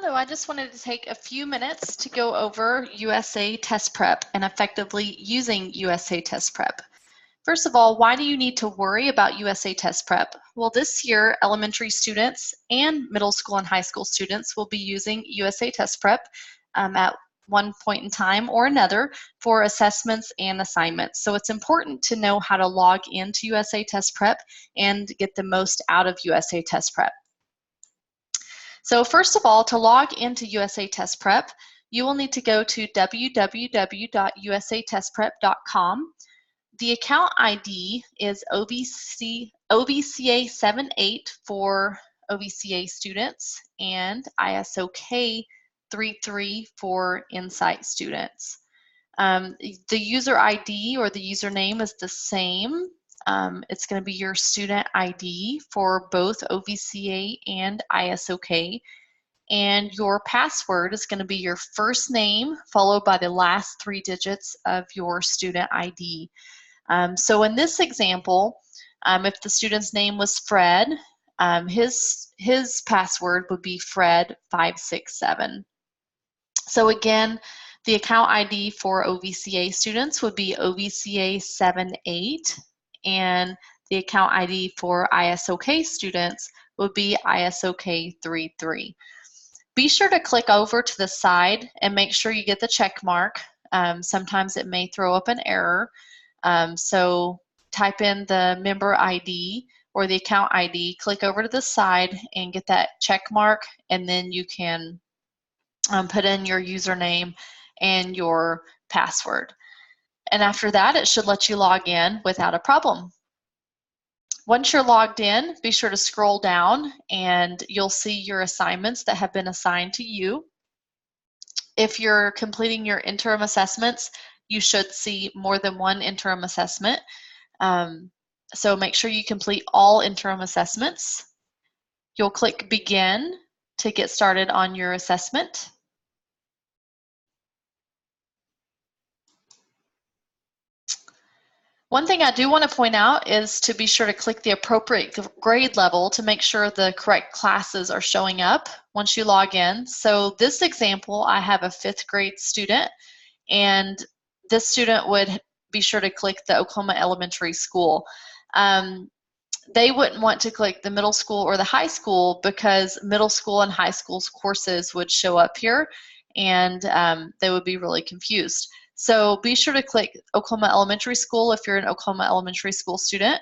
Hello, I just wanted to take a few minutes to go over USA Test Prep and effectively using USA Test Prep. First of all, why do you need to worry about USA Test Prep? Well, this year, elementary students and middle school and high school students will be using USA Test Prep at one point in time or another for assessments and assignments. So it's important to know how to log into USA Test Prep and get the most out of USA Test Prep. So first of all, to log into USA Test Prep, you will need to go to www.usatestprep.com. The account ID is OVCA78 for OVCA students and ISOK 33 for Insight students. The user ID or the username is the same. It's going to be your student ID for both OVCA and ISOK. And your password is going to be your first name followed by the last 3 digits of your student ID. So in this example, if the student's name was Fred, his password would be Fred567. So again, the account ID for OVCA students would be OVCA78, and the account ID for ISOK students would be ISOK33. Be sure to click over to the side and make sure you get the check mark. Sometimes it may throw up an error. So type in the member ID or the account ID, click over to the side and get that check mark, and then you can put in your username and your password. And after that, it should let you log in without a problem. Once you're logged in, be sure to scroll down and you'll see your assignments that have been assigned to you. If you're completing your interim assessments, you should see more than one interim assessment. So make sure you complete all interim assessments. You'll click Begin to get started on your assessment. One thing I do want to point out is to be sure to click the appropriate grade level to make sure the correct classes are showing up once you log in. So this example, I have a 5th grade student, and this student would be sure to click the Oklahoma Elementary School. They wouldn't want to click the middle school or the high school because middle school and high school's courses would show up here, and they would be really confused. So be sure to click Oklahoma Elementary School if you're an Oklahoma Elementary School student.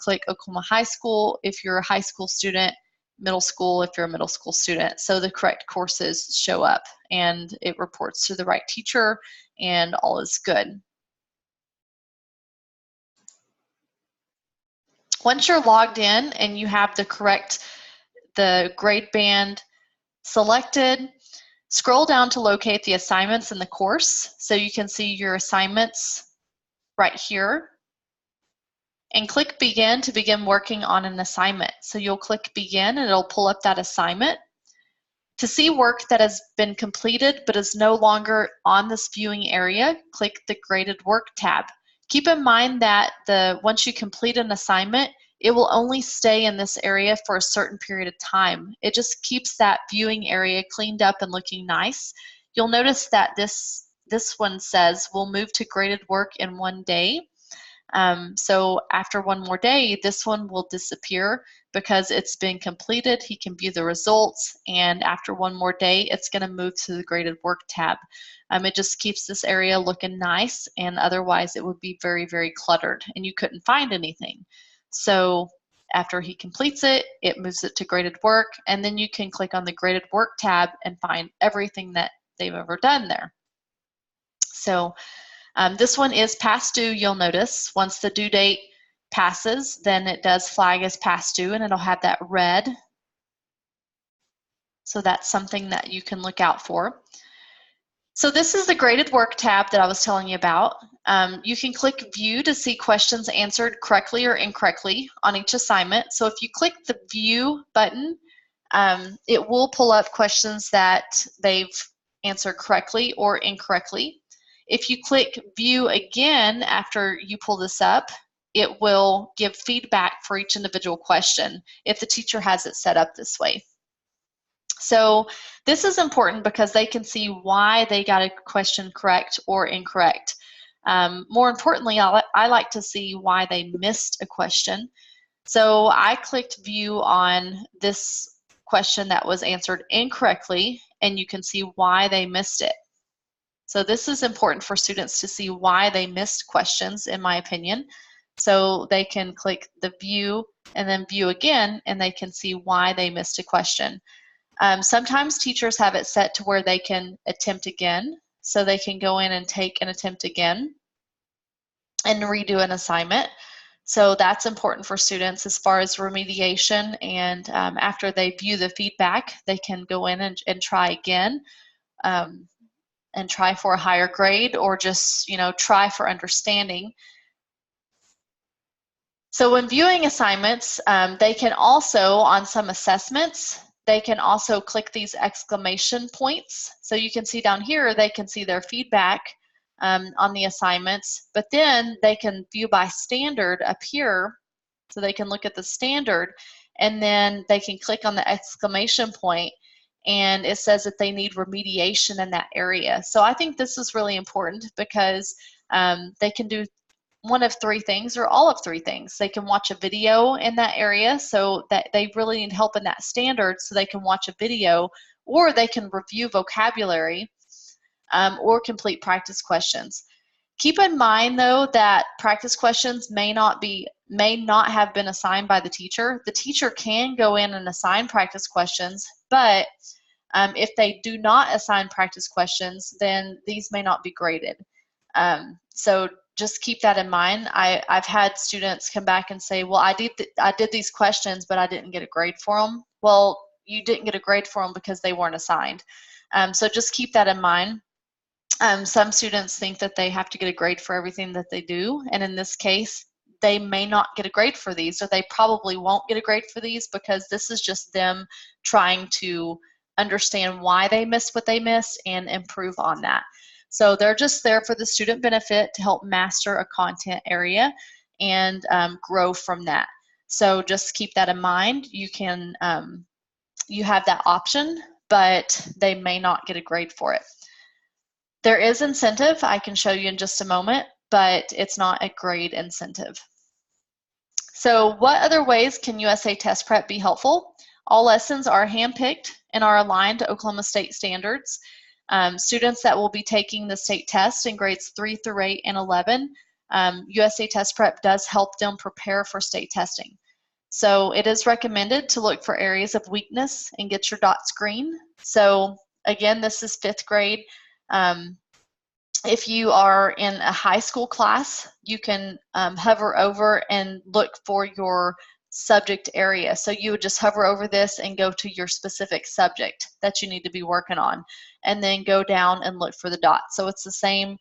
Click Oklahoma High School if you're a high school student, middle school if you're a middle school student. So the correct courses show up and it reports to the right teacher and all is good. Once you're logged in and you have the grade band selected, scroll down to locate the assignments in the course so you can see your assignments right here, and click Begin to begin working on an assignment. So you'll click Begin and it'll pull up that assignment. To see work that has been completed but is no longer on this viewing area, click the Graded Work tab. Keep in mind that once you complete an assignment, it will only stay in this area for a certain period of time. It just keeps that viewing area cleaned up and looking nice. You'll notice that this one says we'll move to graded work in 1 day. So after 1 more day, this one will disappear because it's been completed. He can view the results, and after 1 more day, it's going to move to the graded work tab. It just keeps this area looking nice, and otherwise it would be very, very cluttered and you couldn't find anything. So after he completes it, it moves it to graded work, and then you can click on the graded work tab and find everything that they've ever done there. So this one is past due, you'll notice. Once the due date passes, then it does flag as past due and it'll have that red. So that's something that you can look out for. So this is the graded work tab that I was telling you about. You can click View to see questions answered correctly or incorrectly on each assignment. So if you click the View button, it will pull up questions that they've answered correctly or incorrectly. If you click View again after you pull this up, it will give feedback for each individual question if the teacher has it set up this way. So this is important because they can see why they got a question correct or incorrect. More importantly, I like to see why they missed a question. So I clicked view on this question that was answered incorrectly, and you can see why they missed it. So this is important for students to see why they missed questions, in my opinion. So they can click the view and then view again, and they can see why they missed a question. Sometimes teachers have it set to where they can attempt again, so they can go in and take an attempt again and redo an assignment. So that's important for students as far as remediation, and after they view the feedback, they can go in and try again, and try for a higher grade, or just, try for understanding. So when viewing assignments, they can also, on some assessments, they can also click these exclamation points. So you can see down here, they can see their feedback on the assignments, but then they can view by standard up here. So they can look at the standard, and then they can click on the exclamation point, and it says that they need remediation in that area. So I think this is really important because they can do one of three things or all of three things. They can watch a video in that area, so that they really need help in that standard, so they can watch a video, or they can review vocabulary, or complete practice questions. Keep in mind, though, that practice questions may not have been assigned by the teacher. The teacher can go in and assign practice questions, but if they do not assign practice questions, then these may not be graded. So just keep that in mind. I've had students come back and say, well, I did these questions, but I didn't get a grade for them. Well, you didn't get a grade for them because they weren't assigned. So just keep that in mind. Some students think that they have to get a grade for everything that they do, and in this case, they may not get a grade for these, or they probably won't get a grade for these, because this is just them trying to understand why they missed what they missed and improve on that. So they're just there for the student benefit to help master a content area and grow from that. So just keep that in mind. You can, you have that option, but they may not get a grade for it. There is incentive, I can show you in just a moment, but it's not a grade incentive. So what other ways can USA Test Prep be helpful? All lessons are handpicked and are aligned to Oklahoma State standards. Students that will be taking the state test in grades 3 through 8 and 11, USA Test Prep does help them prepare for state testing. So it is recommended to look for areas of weakness and get your dots green. So again, this is 5th grade. If you are in a high school class, you can hover over and look for your subject area. So you would just hover over this and go to your specific subject that you need to be working on, and then go down and look for the dots. So it's the same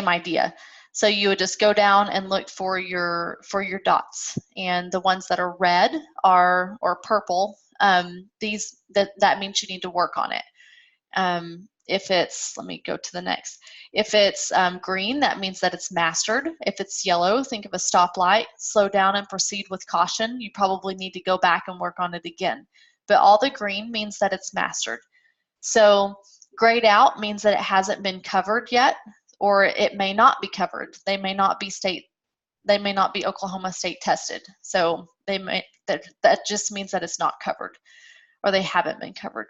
idea. So you would just go down and look for your dots, and the ones that are red or purple, that means you need to work on it. If it's, let me go to the next. If it's green, that means that it's mastered. If it's yellow, think of a stoplight. Slow down and proceed with caution. You probably need to go back and work on it again. But all the green means that it's mastered. So grayed out means that it hasn't been covered yet, or it may not be covered. They may not be Oklahoma State tested. So that just means that it's not covered, or they haven't been covered.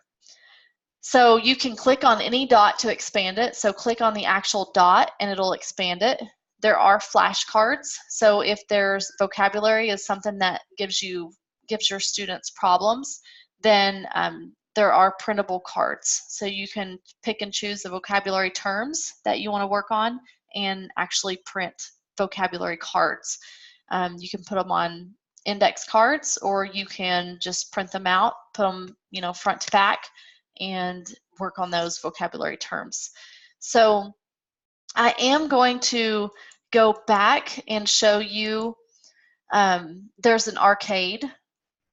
So you can click on any dot to expand it. So click on the actual dot and it'll expand it. There are flashcards. So if there's vocabulary is something that gives your students problems, then there are printable cards. So you can pick and choose the vocabulary terms that you want to work on and actually print vocabulary cards. You can put them on index cards, or you can just print them out, put them, front to back, and work on those vocabulary terms. So I am going to go back and show you, there's an arcade.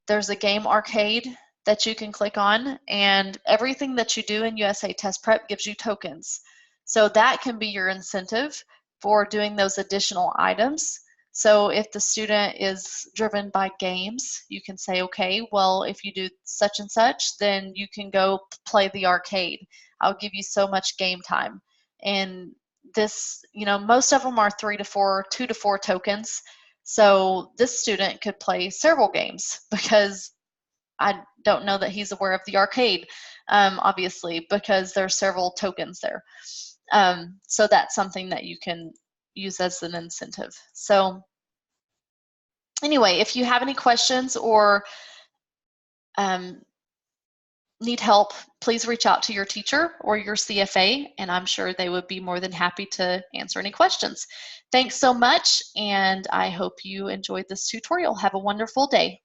There's a game arcade that you can click on, and everything that you do in USA Test Prep gives you tokens. So that can be your incentive for doing those additional items. So if the student is driven by games, you can say, okay, well, if you do such and such, then you can go play the arcade. I'll give you so much game time. And this, most of them are 2 to 4 tokens. So this student could play several games because I don't know that he's aware of the arcade, obviously, because there are several tokens there. So that's something that you can use as an incentive. So anyway, if you have any questions or need help, please reach out to your teacher or your CFA, and I'm sure they would be more than happy to answer any questions. Thanks so much, and I hope you enjoyed this tutorial. Have a wonderful day.